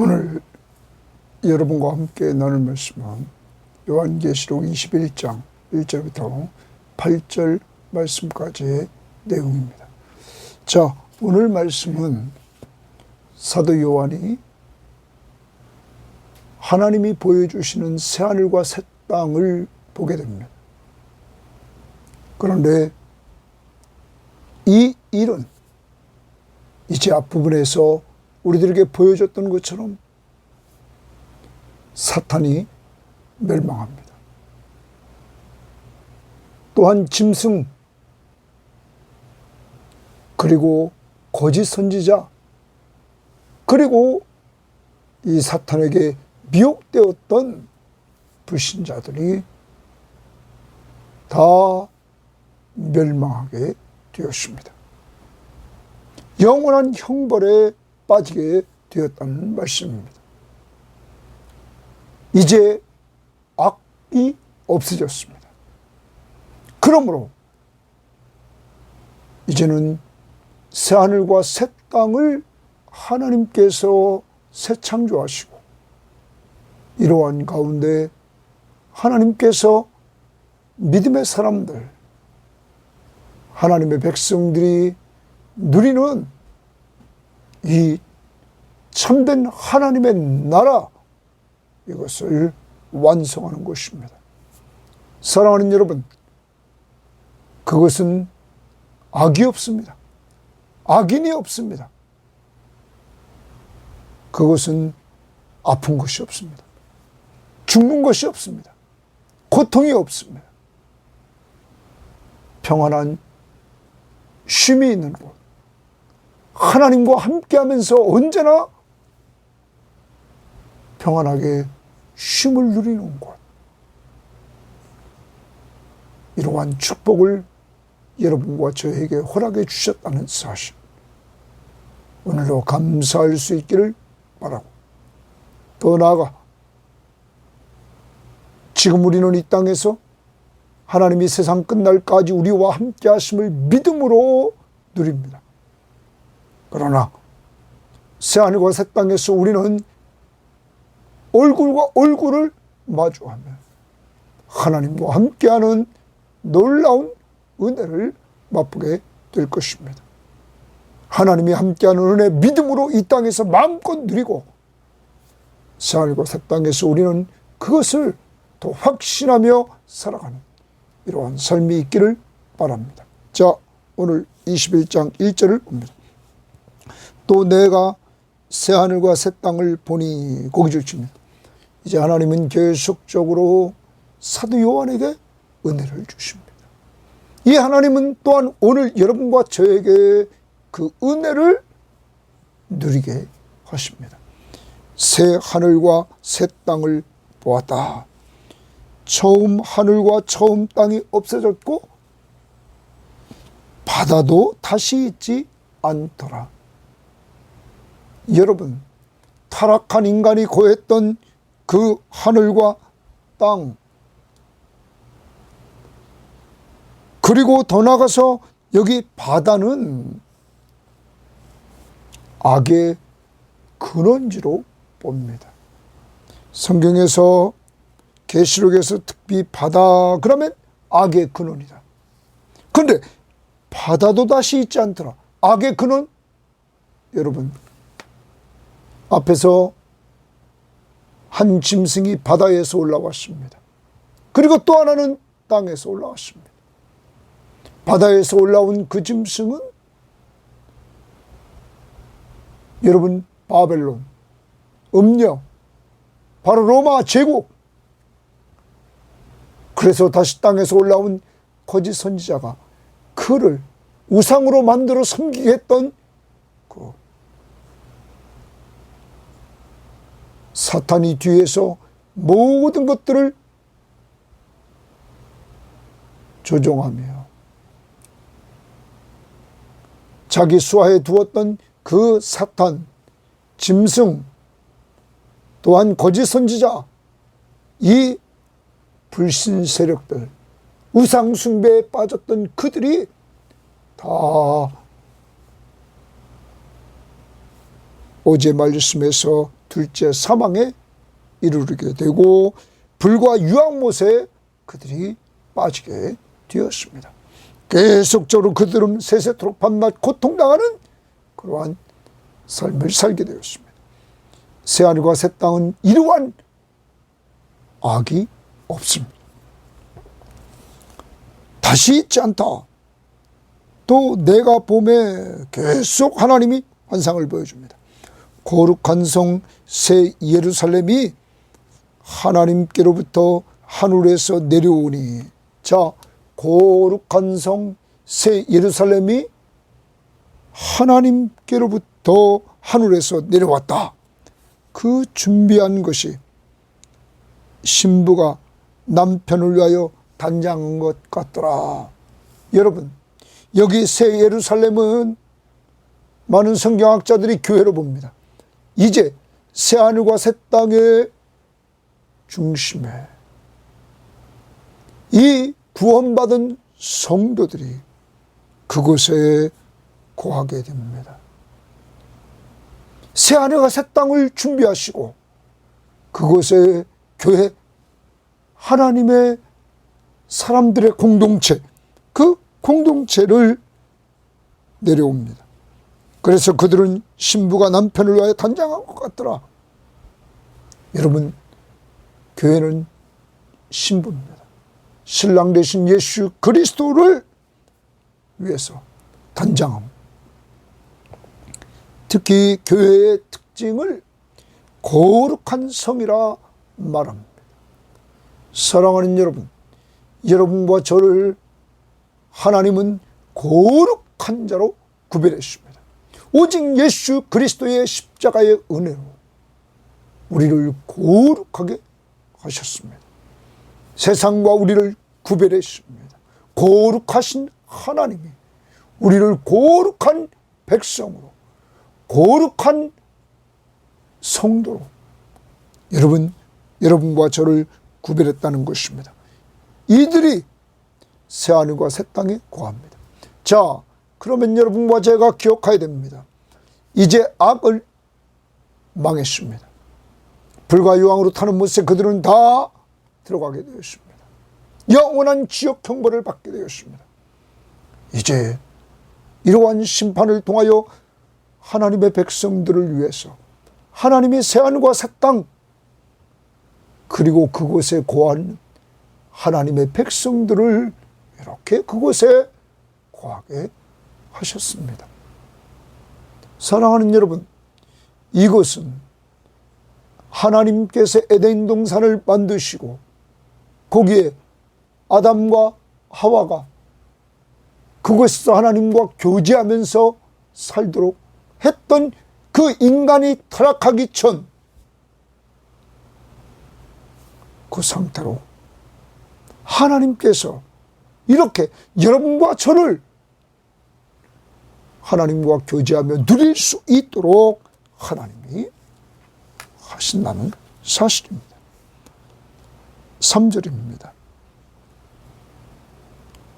오늘 여러분과 함께 나눌 말씀은 요한계시록 21장 1절부터 8절 말씀까지의 내용입니다. 자, 오늘 말씀은 사도 요한이 하나님이 보여주시는 새하늘과 새 땅을 보게 됩니다. 그런데 이 일은 이제 앞부분에서 우리들에게 보여줬던 것처럼 사탄이 멸망합니다. 또한 짐승, 그리고 거짓 선지자, 그리고 이 사탄에게 미혹되었던 불신자들이 다 멸망하게 되었습니다. 영원한 형벌에 빠지게 되었다는 말씀입니다. 이제 악이 없어졌습니다. 그러므로 이제는 새하늘과 새 땅을 하나님께서 새 창조하시고, 이러한 가운데 하나님께서 믿음의 사람들, 하나님의 백성들이 누리는 이 참된 하나님의 나라, 이것을 완성하는 것입니다. 사랑하는 여러분, 그것은 악이 없습니다. 악인이 없습니다. 그것은 아픈 것이 없습니다. 죽는 것이 없습니다. 고통이 없습니다. 평안한 쉼이 있는 곳, 하나님과 함께하면서 언제나 평안하게 쉼을 누리는 곳, 이러한 축복을 여러분과 저에게 허락해 주셨다는 사실, 오늘도 감사할 수 있기를 바라고, 더 나아가 지금 우리는 이 땅에서 하나님이 세상 끝날까지 우리와 함께 하심을 믿음으로 누립니다. 그러나 새하늘과 새 땅에서 우리는 얼굴과 얼굴을 마주하며 하나님과 함께하는 놀라운 은혜를 맛보게 될 것입니다. 하나님이 함께하는 은혜 믿음으로 이 땅에서 마음껏 누리고, 새하늘과 새 땅에서 우리는 그것을 더 확신하며 살아가는 이러한 삶이 있기를 바랍니다. 자, 오늘 21장 1절을 봅니다. 또 내가 새하늘과 새 땅을 보니, 고기 주십니다. 이제 하나님은 계속적으로 사도 요한에게 은혜를 주십니다. 이 하나님은 또한 오늘 여러분과 저에게 그 은혜를 누리게 하십니다. 새 하늘과 새 땅을 보았다. 처음 하늘과 처음 땅이 없어졌고 바다도 다시 있지 않더라. 여러분, 타락한 인간이 고했던 그 하늘과 땅, 그리고 더 나아가서 여기 바다는 악의 근원지로 봅니다. 성경에서, 계시록에서 특히 바다 그러면 악의 근원이다. 그런데 바다도 다시 있지 않더라. 악의 근원, 여러분, 앞에서 한 짐승이 바다에서 올라왔습니다. 그리고 또 하나는 땅에서 올라왔습니다. 바다에서 올라온 그 짐승은 여러분, 바벨론, 음녀, 바로 로마 제국, 그래서 다시 땅에서 올라온 거짓 선지자가 그를 우상으로 만들어 섬기게 했던 그 사탄이 뒤에서 모든 것들을 조종하며 자기 수하에 두었던 그 사탄, 짐승, 또한 거짓 선지자, 이 불신 세력들, 우상 숭배에 빠졌던 그들이 다 어제 말씀에서 둘째 사망에 이르게 되고 불과 유황못에 그들이 빠지게 되었습니다. 계속적으로 그들은 세세토록 밤낮 고통당하는 그러한 삶을 살게 되었습니다. 새하늘과 새 땅은 이러한 악이 없습니다. 다시 있지 않다. 또 내가 봄에 계속 하나님이 환상을 보여줍니다. 거룩한 성 새 예루살렘이 하나님께로부터 하늘에서 내려오니, 자, 거룩한 성 새 예루살렘이 하나님께로부터 하늘에서 내려왔다. 그 준비한 것이 신부가 남편을 위하여 단장한 것 같더라. 여러분, 여기 새 예루살렘은 많은 성경학자들이 교회로 봅니다. 이제 새하늘과 새 땅의 중심에 이 구원받은 성도들이 그곳에 거하게 됩니다. 새하늘과 새 땅을 준비하시고 그곳에 교회, 하나님의 사람들의 공동체, 그 공동체를 내려옵니다. 그래서 그들은 신부가 남편을 위하여 단장한 것 같더라. 여러분, 교회는 신부입니다. 신랑 되신 예수 그리스도를 위해서 단장함. 특히 교회의 특징을 거룩한 성이라 말합니다. 사랑하는 여러분, 여러분과 저를 하나님은 거룩한 자로 구별했습니다. 오직 예수 그리스도의 십자가의 은혜로 우리를 거룩하게 하셨습니다. 세상과 우리를 구별했습니다. 거룩하신 하나님이 우리를 거룩한 백성으로, 거룩한 성도로 여러분과 저를 구별했다는 것입니다. 이들이 새하늘과 새 땅에 거합니다. 자, 그러면 여러분과 제가 기억해야 됩니다. 이제 악을 망했습니다. 불과 유황으로 타는 못에 그들은 다 들어가게 되었습니다. 영원한 지옥 형벌을 받게 되었습니다. 이제 이러한 심판을 통하여 하나님의 백성들을 위해서 하나님의 새하늘과 새 땅, 그리고 그곳에 거하는 하나님의 백성들을 이렇게 그곳에 거하게 하셨습니다. 사랑하는 여러분, 이것은 하나님께서 에덴 동산을 만드시고 거기에 아담과 하와가 그곳에서 하나님과 교제하면서 살도록 했던 그 인간이 타락하기 전 그 상태로 하나님께서 이렇게 여러분과 저를 하나님과 교제하며 누릴 수 있도록 하나님이 하신다는 사실입니다. 3절입니다.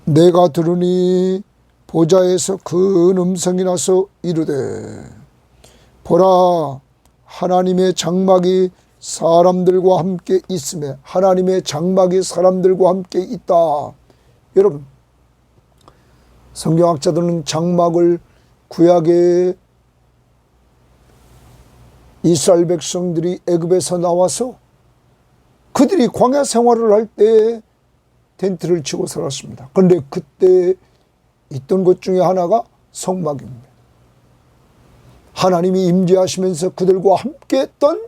내가 들으니 보좌에서 큰 음성이 나서 이르되 보라, 하나님의 장막이 사람들과 함께 있음에, 하나님의 장막이 사람들과 함께 있다. 여러분, 성경학자들은 장막을 구약의 이스라엘 백성들이 애굽에서 나와서 그들이 광야 생활을 할 때 텐트를 치고 살았습니다. 그런데 그때 있던 것 중에 하나가 성막입니다. 하나님이 임재하시면서 그들과 함께 했던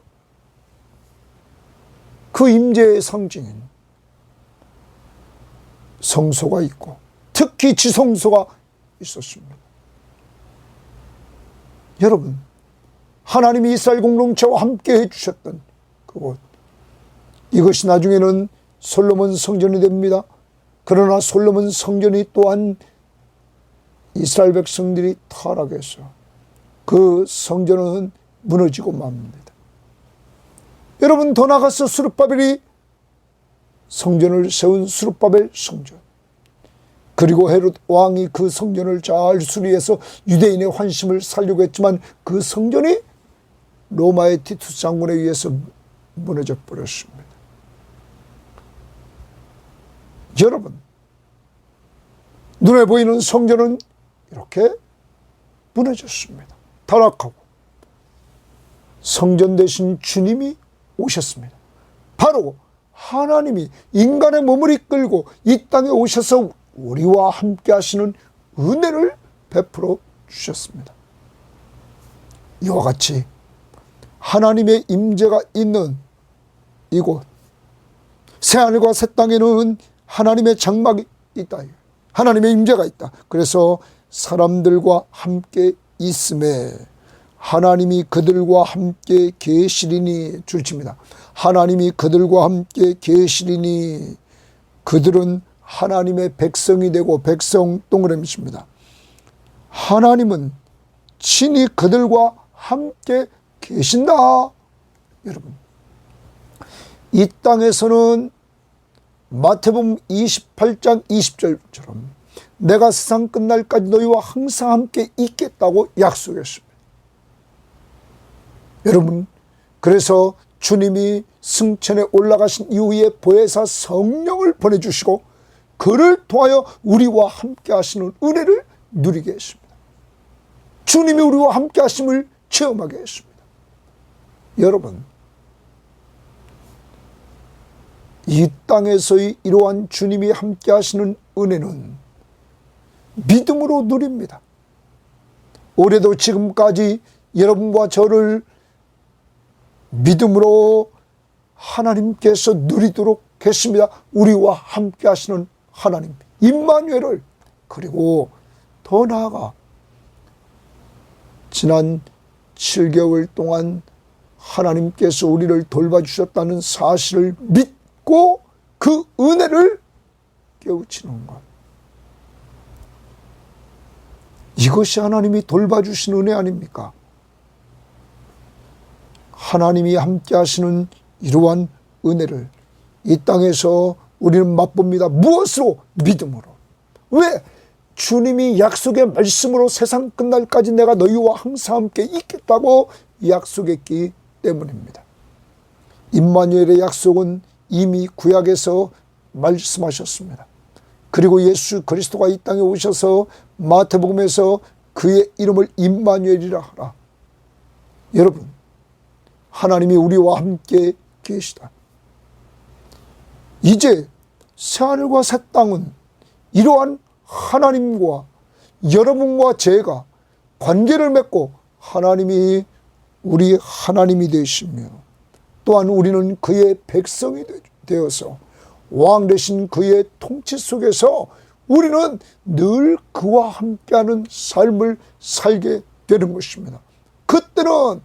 그 임재의 상징인 성소가 있고 특히 지성소가 있었습니다. 여러분, 하나님이 이스라엘 공동체와 함께 해주셨던 그곳, 이것이 나중에는 솔로몬 성전이 됩니다. 그러나 솔로몬 성전이 또한 이스라엘 백성들이 타락해서 그 성전은 무너지고 맙니다. 여러분, 더 나아가서 스룹바벨이 성전을 세운 스룹바벨 성전, 그리고 헤롯 왕이 그 성전을 잘 수리해서 유대인의 환심을 살려고 했지만 그 성전이 로마의 티투스 장군에 의해서 무너져 버렸습니다. 여러분, 눈에 보이는 성전은 이렇게 무너졌습니다. 타락하고 성전 대신 주님이 오셨습니다. 바로 하나님이 인간의 몸을 이끌고 이 땅에 오셔서 우리와 함께 하시는 은혜를 베풀어 주셨습니다. 이와 같이 하나님의 임재가 있는 이곳 새하늘과 새 땅에는 하나님의 장막이 있다. 하나님의 임재가 있다. 그래서 사람들과 함께 있음에 하나님이 그들과 함께 계시리니 줄칩니다. 하나님이 그들과 함께 계시리니 그들은 하나님의 백성이 되고 백성 동그라미입니다. 하나님은 친히 그들과 함께 계신다. 여러분, 이 땅에서는 마태복음 28장 20절처럼 내가 세상 끝날까지 너희와 항상 함께 있겠다고 약속했습니다. 여러분, 그래서 주님이 승천에 올라가신 이후에 보혜사 성령을 보내주시고 그를 통하여 우리와 함께 하시는 은혜를 누리게 했습니다. 주님이 우리와 함께 하심을 체험하게 했습니다. 여러분, 이 땅에서의 이러한 주님이 함께 하시는 은혜는 믿음으로 누립니다. 올해도 지금까지 여러분과 저를 믿음으로 하나님께서 누리도록 했습니다. 우리와 함께 하시는 하나님 임마누엘을, 그리고 더 나아가 지난 7개월 동안 하나님께서 우리를 돌봐주셨다는 사실을 믿고 그 은혜를 깨우치는 것, 이것이 하나님이 돌봐주신 은혜 아닙니까? 하나님이 함께 하시는 이러한 은혜를 이 땅에서 우리는 맛봅니다. 무엇으로? 믿음으로. 왜? 주님이 약속의 말씀으로 세상 끝날까지 내가 너희와 항상 함께 있겠다고 약속했기 때문입니다. 임마누엘의 약속은 이미 구약에서 말씀하셨습니다. 그리고 예수 그리스도가 이 땅에 오셔서 마태복음에서 그의 이름을 임마누엘이라 하라. 여러분, 하나님이 우리와 함께 계시다. 이제 새하늘과 새 땅은 이러한 하나님과 여러분과 제가 관계를 맺고 하나님이 우리 하나님이 되시며 또한 우리는 그의 백성이 되어서 왕 되신 그의 통치 속에서 우리는 늘 그와 함께하는 삶을 살게 되는 것입니다. 그때는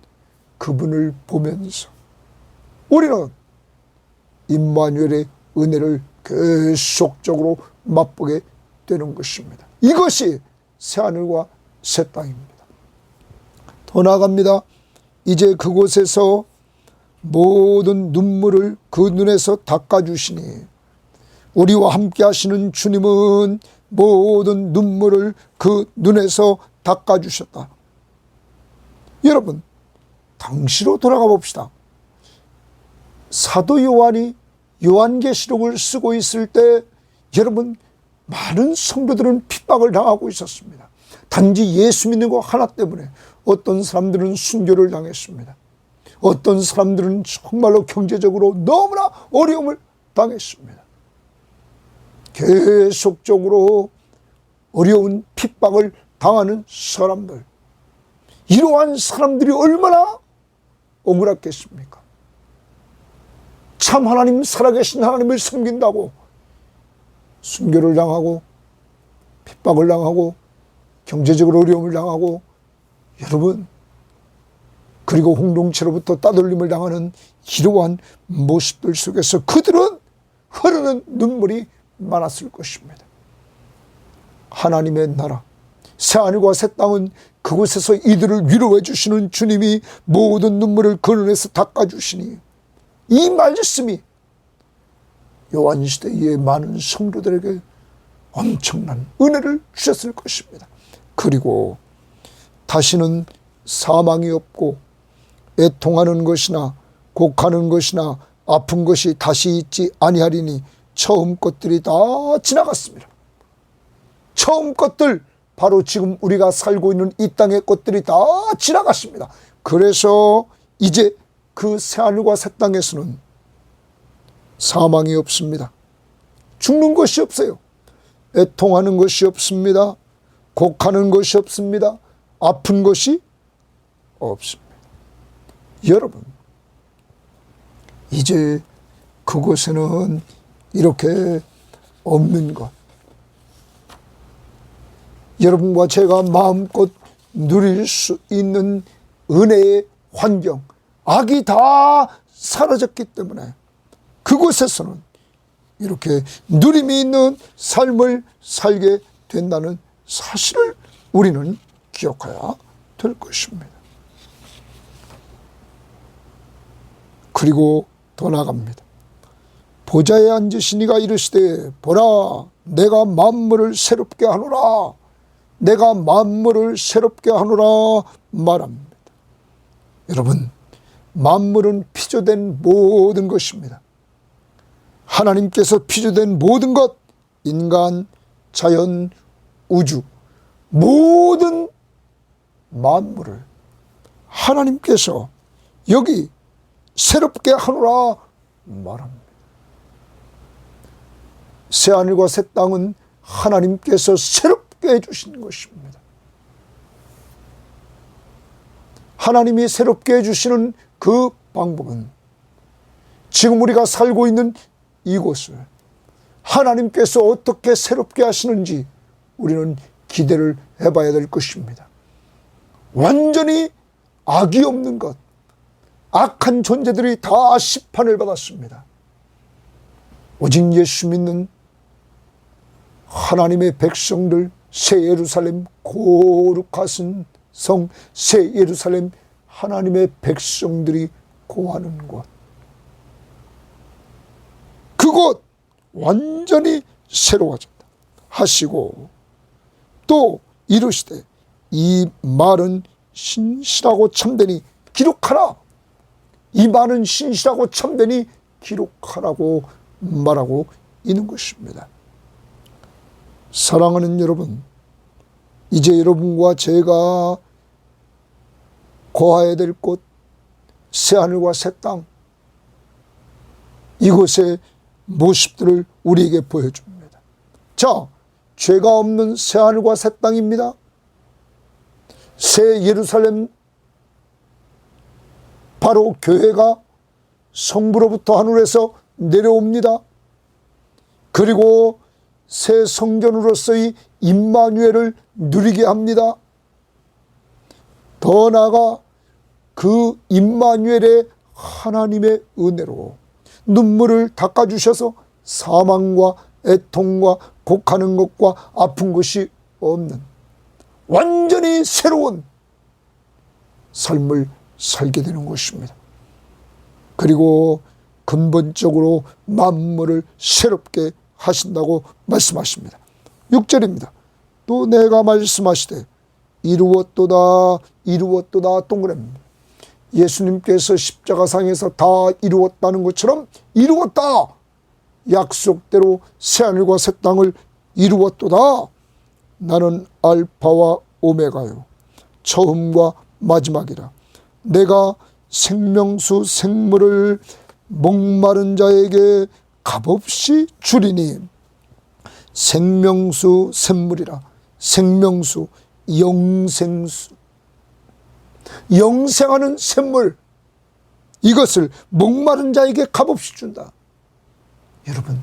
그분을 보면서 우리는 임마누엘의 은혜를 계속적으로 맛보게 되는 것입니다. 이것이 새하늘과 새 땅입니다. 더 나아갑니다. 이제 그곳에서 모든 눈물을 그 눈에서 닦아주시니, 우리와 함께 하시는 주님은 모든 눈물을 그 눈에서 닦아주셨다. 여러분, 당시로 돌아가 봅시다. 사도 요한이 요한계시록을 쓰고 있을 때 여러분, 많은 성도들은 핍박을 당하고 있었습니다. 단지 예수 믿는 것 하나 때문에 어떤 사람들은 순교를 당했습니다. 어떤 사람들은 정말로 경제적으로 너무나 어려움을 당했습니다. 계속적으로 어려운 핍박을 당하는 사람들, 이러한 사람들이 얼마나 억울했겠습니까? 참 하나님, 살아계신 하나님을 섬긴다고 순교를 당하고 핍박을 당하고 경제적으로 어려움을 당하고, 여러분, 그리고 홍동체로부터 따돌림을 당하는 이러한 모습들 속에서 그들은 흐르는 눈물이 많았을 것입니다. 하나님의 나라 새하늘과 새 땅은 그곳에서 이들을 위로해 주시는 주님이 모든 눈물을 그 눈에서 닦아주시니, 이 말씀이 요한시대의 많은 성도들에게 엄청난 은혜를 주셨을 것입니다. 그리고 다시는 사망이 없고 애통하는 것이나 곡하는 것이나 아픈 것이 다시 있지 아니하리니 처음 것들이 다 지나갔습니다. 처음 것들, 바로 지금 우리가 살고 있는 이 땅의 것들이 다 지나갔습니다. 그래서 이제 그 새하늘과 새 땅에서는 사망이 없습니다. 죽는 것이 없어요. 애통하는 것이 없습니다. 곡하는 것이 없습니다. 아픈 것이 없습니다. 여러분, 이제 그곳에는 이렇게 없는 것, 여러분과 제가 마음껏 누릴 수 있는 은혜의 환경, 악이 다 사라졌기 때문에 그곳에서는 이렇게 누림이 있는 삶을 살게 된다는 사실을 우리는 기억해야 될 것입니다. 그리고 더 나아갑니다. 보좌에 앉으신 이가 이르시되 보라, 내가 만물을 새롭게 하노라, 내가 만물을 새롭게 하노라 말합니다. 여러분, 만물은 피조된 모든 것입니다. 하나님께서 피조된 모든 것, 인간, 자연, 우주, 모든 만물을 하나님께서 여기 새롭게 하노라 말합니다. 새하늘과 새 땅은 하나님께서 새롭게 해주신 것입니다. 하나님이 새롭게 해주시는 그 방법은 지금 우리가 살고 있는 이곳을 하나님께서 어떻게 새롭게 하시는지 우리는 기대를 해봐야 될 것입니다. 완전히 악이 없는 것, 악한 존재들이 다 심판을 받았습니다. 오직 예수 믿는 하나님의 백성들, 새 예루살렘, 거룩하신 성 새 예루살렘, 하나님의 백성들이 거하는 곳, 그곳 완전히 새로워졌다 하시고, 또 이르시되 이 말은 신실하고 참되니 기록하라, 이 말은 신실하고 참되니 기록하라고 말하고 있는 것입니다. 사랑하는 여러분, 이제 여러분과 제가 거해야 될 곳, 새하늘과 새 땅, 이곳의 모습들을 우리에게 보여줍니다. 자, 죄가 없는 새하늘과 새 땅입니다. 새 예루살렘, 바로 교회가 성부로부터 하늘에서 내려옵니다. 그리고 새 성전으로서의 임마누엘을 누리게 합니다. 더 나아가 그 임마누엘의 하나님의 은혜로 눈물을 닦아주셔서 사망과 애통과 곡하는 것과 아픈 것이 없는 완전히 새로운 삶을 살게 되는 것입니다. 그리고 근본적으로 만물을 새롭게 하신다고 말씀하십니다. 6절입니다. 또 내가 말씀하시되 이루었도다 이루었도다 동그라미입니다. 예수님께서 십자가상에서 다 이루었다는 것처럼 이루었다, 약속대로 새하늘과 새 땅을 이루었도다. 나는 알파와 오메가요, 처음과 마지막이라. 내가 생명수 생물을 목마른 자에게 값없이 주리니. 생명수 샘물이라. 생명수, 영생수, 영생하는 샘물, 이것을 목마른 자에게 값없이 준다. 여러분,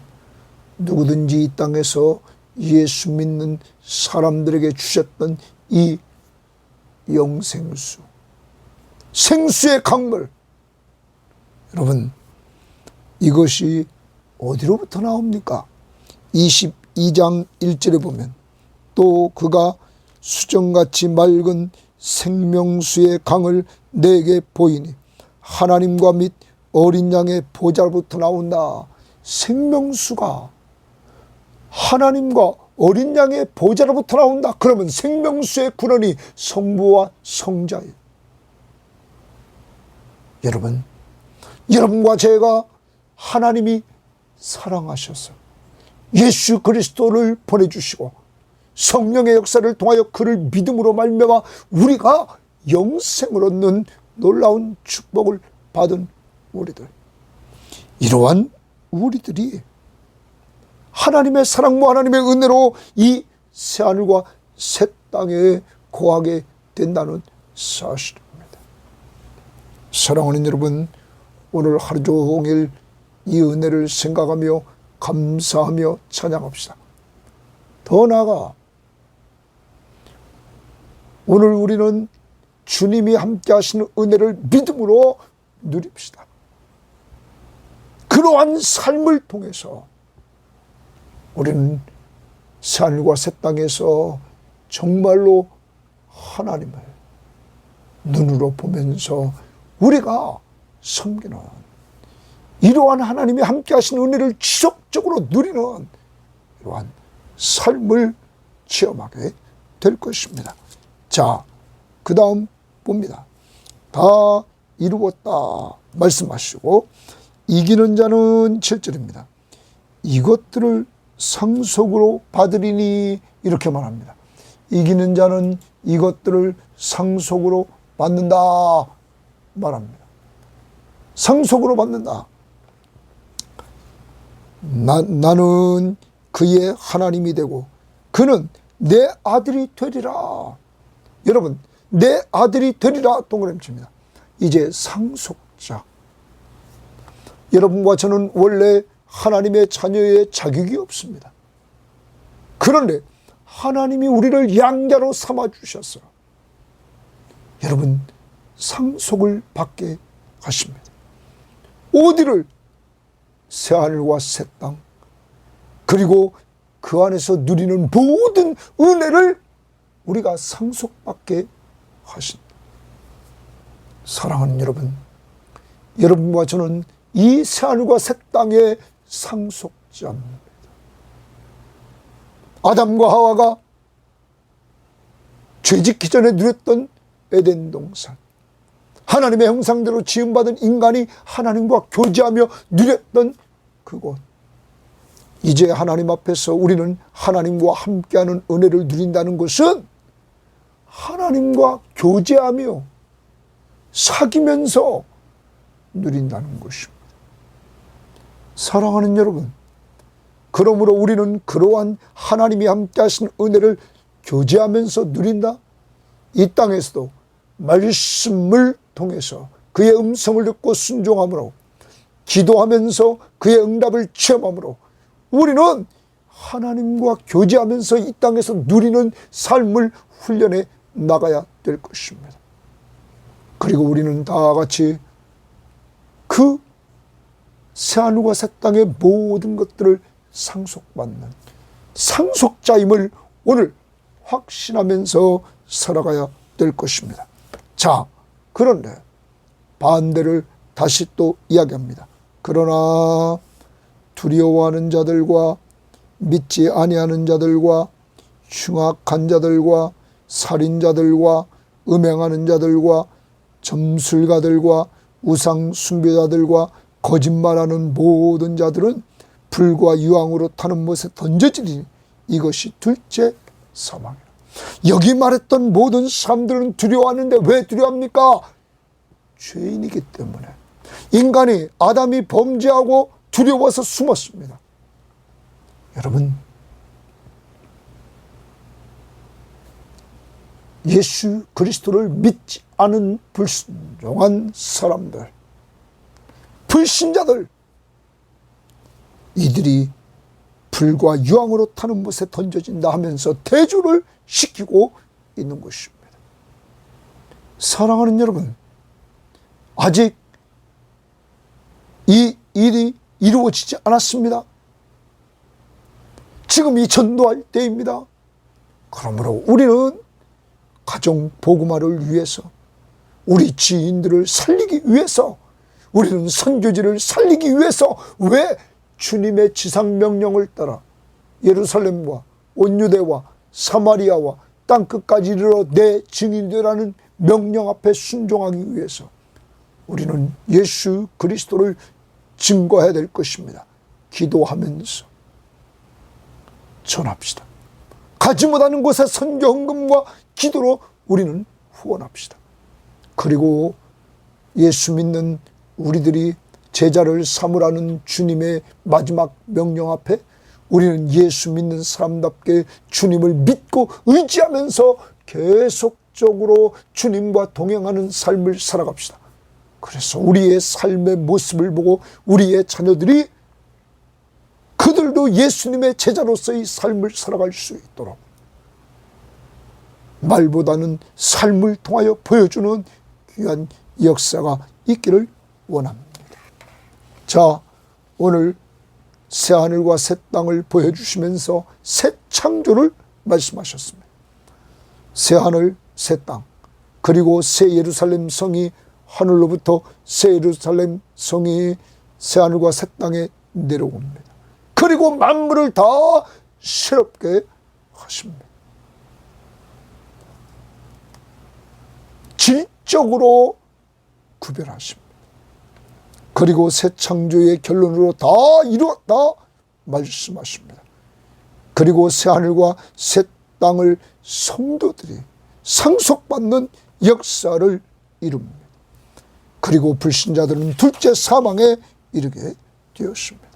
누구든지 이 땅에서 예수 믿는 사람들에게 주셨던 이 영생수, 생수의 강물, 여러분, 이것이 어디로부터 나옵니까? 22장 1절에 보면 또 그가 수정같이 맑은 생명수의 강을 내게 보이니 하나님과 및 어린 양의 보좌로부터 나온다. 생명수가 하나님과 어린 양의 보좌로부터 나온다. 그러면 생명수의 근원이 성부와 성자예요. 여러분, 여러분과 제가 하나님이 사랑하셔서 예수 그리스도를 보내주시고 성령의 역사를 통하여 그를 믿음으로 말미암아 우리가 영생을 얻는 놀라운 축복을 받은 우리들, 이러한 우리들이 하나님의 사랑과 하나님의 은혜로 이 새하늘과 새 땅에 거하게 된다는 사실입니다. 사랑하는 여러분, 오늘 하루 종일 이 은혜를 생각하며 감사하며 찬양합시다. 더 나아가 오늘 우리는 주님이 함께 하시는 은혜를 믿음으로 누립시다. 그러한 삶을 통해서 우리는 새하늘과 새 땅에서 정말로 하나님을 눈으로 보면서 우리가 섬기는 이러한 하나님이 함께 하시는 은혜를 지속적으로 누리는 이러한 삶을 체험하게 될 것입니다. 자, 그 다음 봅니다. 다 이루었다 말씀하시고 이기는 자는 7절입니다. 이것들을 상속으로 받으리니 이렇게 말합니다. 이기는 자는 이것들을 상속으로 받는다 말합니다. 상속으로 받는다. 나는 그의 하나님이 되고 그는 내 아들이 되리라. 여러분, 내 아들이 되리라 동그라미칩니다. 이제 상속자. 여러분과 저는 원래 하나님의 자녀의 자격이 없습니다. 그런데 하나님이 우리를 양자로 삼아주셔서 여러분 상속을 받게 하십니다. 어디를? 새하늘과 새 땅, 그리고 그 안에서 누리는 모든 은혜를 우리가 상속받게 하신다. 사랑하는 여러분, 여러분과 저는 이 새하늘과 새 땅의 상속자입니다. 아담과 하와가 죄짓기 전에 누렸던 에덴 동산, 하나님의 형상대로 지음받은 인간이 하나님과 교제하며 누렸던 그곳, 이제 하나님 앞에서 우리는 하나님과 함께하는 은혜를 누린다는 것은 하나님과 교제하며 사귀면서 누린다는 것입니다. 사랑하는 여러분, 그러므로 우리는 그러한 하나님이 함께 하신 은혜를 교제하면서 누린다. 이 땅에서도 말씀을 통해서 그의 음성을 듣고 순종함으로, 기도하면서 그의 응답을 체험함으로 우리는 하나님과 교제하면서 이 땅에서 누리는 삶을 훈련해 나가야 될 것입니다. 그리고 우리는 다 같이 그 새하늘과 새 땅의 모든 것들을 상속받는 상속자임을 오늘 확신하면서 살아가야 될 것입니다. 자, 그런데 반대를 다시 또 이야기합니다. 그러나 두려워하는 자들과 믿지 아니하는 자들과 흉악한 자들과 살인자들과 음행하는 자들과 점술가들과 우상 숭배자들과 거짓말하는 모든 자들은 불과 유황으로 타는 못에 던져지리니 이것이 둘째 사망이라. 여기 말했던 모든 사람들은 두려워하는데 왜 두려워합니까? 죄인이기 때문에. 인간이, 아담이 범죄하고 두려워서 숨었습니다. 여러분, 예수 그리스도를 믿지 않은 불순종한 사람들, 불신자들, 이들이 불과 유황으로 타는 못에 던져진다 하면서 대조를 시키고 있는 것입니다. 사랑하는 여러분, 아직 이 일이 이루어지지 않았습니다. 지금 이 전도할 때입니다. 그러므로 우리는 가정 복음화를 위해서, 우리 지인들을 살리기 위해서, 우리는 선교지를 살리기 위해서 왜 주님의 지상명령을 따라 예루살렘과 온 유대와 사마리아와 땅끝까지 이르러 내 증인이 되라는 명령 앞에 순종하기 위해서 우리는 예수 그리스도를 증거해야 될 것입니다. 기도하면서 전합시다. 가지 못하는 곳에 선교 헌금과 기도로 우리는 후원합시다. 그리고 예수 믿는 우리들이 제자를 삼으라는 주님의 마지막 명령 앞에 우리는 예수 믿는 사람답게 주님을 믿고 의지하면서 계속적으로 주님과 동행하는 삶을 살아갑시다. 그래서 우리의 삶의 모습을 보고 우리의 자녀들이 그들도 예수님의 제자로서의 삶을 살아갈 수 있도록 말보다는 삶을 통하여 보여주는 귀한 역사가 있기를 원합니다. 자, 오늘 새하늘과 새 땅을 보여주시면서 새 창조를 말씀하셨습니다. 새하늘, 새 땅, 그리고 새 예루살렘 성이 하늘로부터 새 예루살렘 성이 새하늘과 새 땅에 내려옵니다. 그리고 만물을 다 새롭게 하십니다. 질적으로 구별하십니다. 그리고 새 창조의 결론으로 다 이루었다 말씀하십니다. 그리고 새 하늘과 새 땅을 성도들이 상속받는 역사를 이룹니다. 그리고 불신자들은 둘째 사망에 이르게 되었습니다.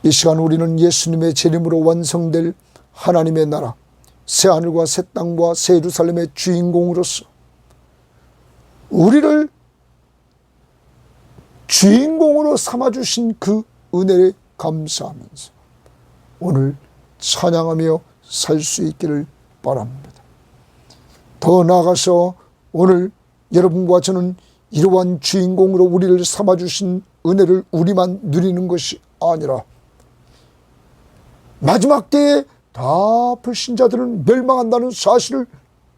이 시간 우리는 예수님의 재림으로 완성될 하나님의 나라, 새 하늘과 새 땅과 새 예루살렘의 주인공으로서 우리를 주인공으로 삼아주신 그 은혜에 감사하면서 오늘 찬양하며 살 수 있기를 바랍니다. 더 나아가서 오늘 여러분과 저는 이러한 주인공으로 우리를 삼아주신 은혜를 우리만 누리는 것이 아니라 마지막 때에 다 불신자들은 멸망한다는 사실을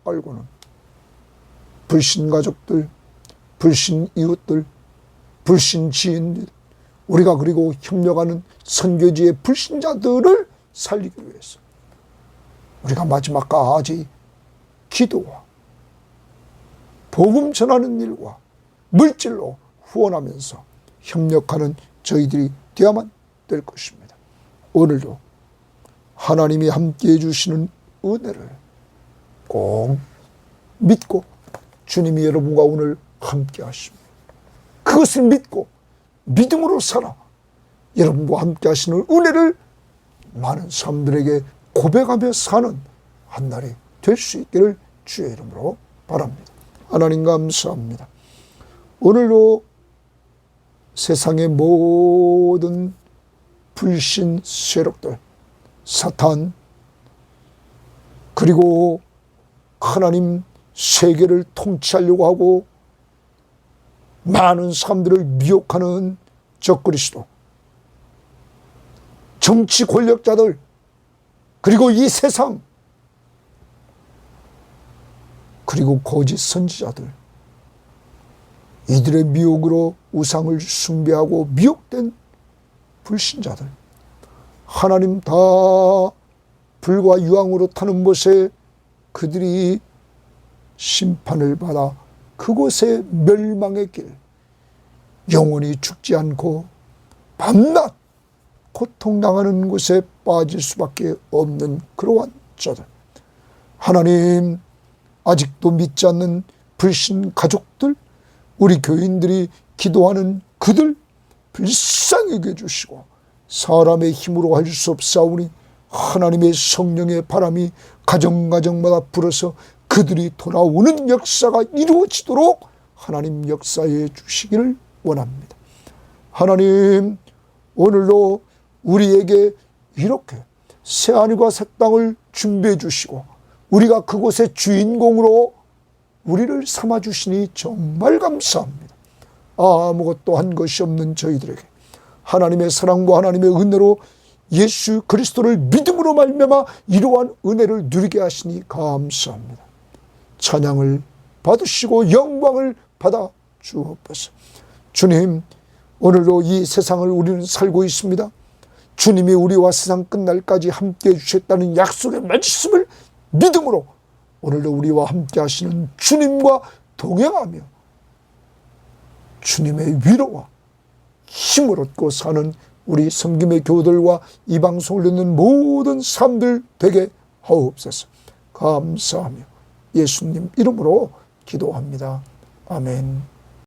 알고는 불신 가족들, 불신 이웃들, 불신 지인들, 우리가 그리고 협력하는 선교지의 불신자들을 살리기 위해서 우리가 마지막까지 기도와 복음 전하는 일과 물질로 후원하면서 협력하는 저희들이 되어야만 될 것입니다. 오늘도 하나님이 함께해 주시는 은혜를 꼭 믿고 주님이 여러분과 오늘 함께 하십니다. 그것을 믿고 믿음으로 살아 여러분과 함께 하시는 은혜를 많은 사람들에게 고백하며 사는 한 날이 될 수 있기를 주의 이름으로 바랍니다. 하나님 감사합니다. 오늘도 세상의 모든 불신 세력들, 사탄, 그리고 하나님 세계를 통치하려고 하고 많은 사람들을 미혹하는 적그리스도, 정치 권력자들, 그리고 이 세상, 그리고 거짓 선지자들, 이들의 미혹으로 우상을 숭배하고 미혹된 불신자들, 하나님 다 불과 유황으로 타는 곳에 그들이 심판을 받아 그곳에 멸망의 길, 영원히 죽지 않고 밤낮 고통당하는 곳에 빠질 수밖에 없는 그러한 자들, 하나님 아직도 믿지 않는 불신 가족들, 우리 교인들이 기도하는 그들 불쌍히 여겨 주시고 사람의 힘으로 할 수 없사오니 하나님의 성령의 바람이 가정가정마다 불어서 그들이 돌아오는 역사가 이루어지도록 하나님 역사해 주시기를 원합니다. 하나님 오늘도 우리에게 이렇게 새하늘과 새 땅을 준비해 주시고 우리가 그곳의 주인공으로 우리를 삼아주시니 정말 감사합니다. 아무것도 한 것이 없는 저희들에게 하나님의 사랑과 하나님의 은혜로 예수 그리스도를 믿음으로 말미암아 이러한 은혜를 누리게 하시니 감사합니다. 찬양을 받으시고 영광을 받아 주옵소서. 주님, 오늘도 이 세상을 우리는 살고 있습니다. 주님이 우리와 세상 끝날까지 함께해 주셨다는 약속의 말씀을 믿음으로 오늘도 우리와 함께 하시는 주님과 동행하며 주님의 위로와 힘을 얻고 사는 우리 섬김의 교우들과 이 방송을 듣는 모든 사람들 되게 하옵소서. 감사하며 예수님 이름으로 기도합니다. 아멘.